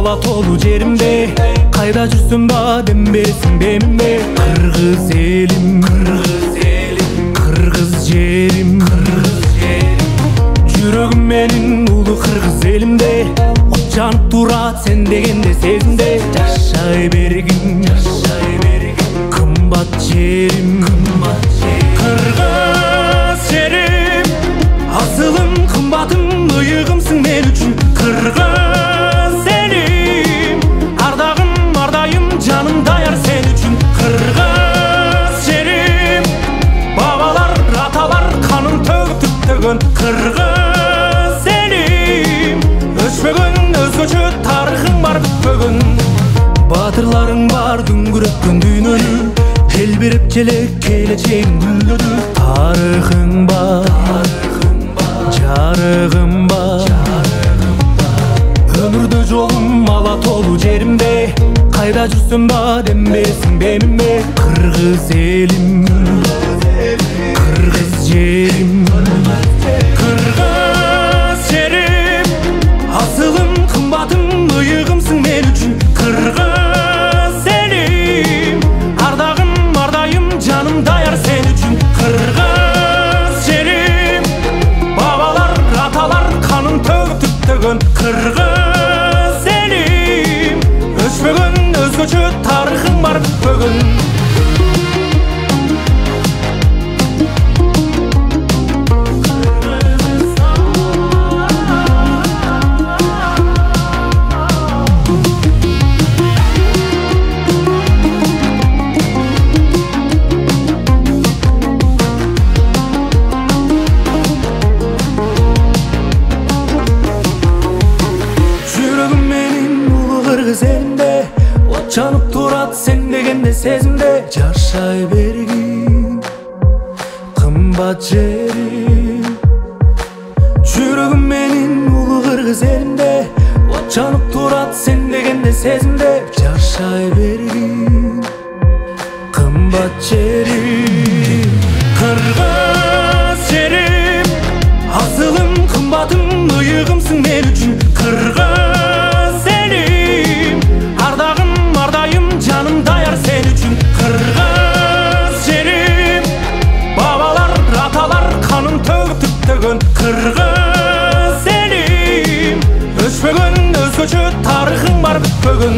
ала толу жеримде, кайда жүрсөм бадем бересиң демимде. Кыргыз элим, кыргыз жерим, жүрөгүм менин улуу кыргыз элимде. От жанып турат сен дегенде сезимде. Жашай бергин, кымбат жерим, кыргыз жерим. Асылым, кымбатым, ыйыгымсың мен үчүн. Кыргыз элим, ардагым, ардайым, жаным даяр сен үчүн. Кыргыз жерим, бабалар, аталар канын төгүп түптөгөн. Кыргыз элим, өчпөгөн өзгөчө тарыхың бар бүтпөгөн. Батырларың бар дүңгүрөткөн дүйнөнү, эл берип желек келечегин гүлдөдү. Тарыхың бар, жарыгым бар, өмүрдө жолум ала толу жеримде, кайда жүрсөм бадем бересиң демимде. Кыргыз элим, кыргыз жерим, кыргыз жерим. Асылым, кымбатым, ыйыгымсың мен үчүн. Кыргыз элим, ардагым, ардайым, жаным даяр сен үчүн. Кыргыз жерим, бабалар, аталар канын төгүп түптөгөн. Кыргыз элим, өчпөгөн өзгөчө тарыхың бар бүтпөгөн. Кыргыз элимде, от жанып турат сен дегенде сезимде. Жашай бергин, кымбат жерим, жүрөгүм менин улуу кыргыз элимде. От жанып турат сен дегенде сезимде. Жашай бергин, кымбат жерим, кыргыз жерим. Асылым, кымбатым, ыйыгымсың мен үчүн. Кыргыз элим, ардагым, ардайым, жаным даяр сен үчүн. Кыргыз жерим, бабалар, аталар канын төгүп түптөгөн. Кыргыз элим, өчпөгөн өзгөчө тарыхың бар бүтпөгөн.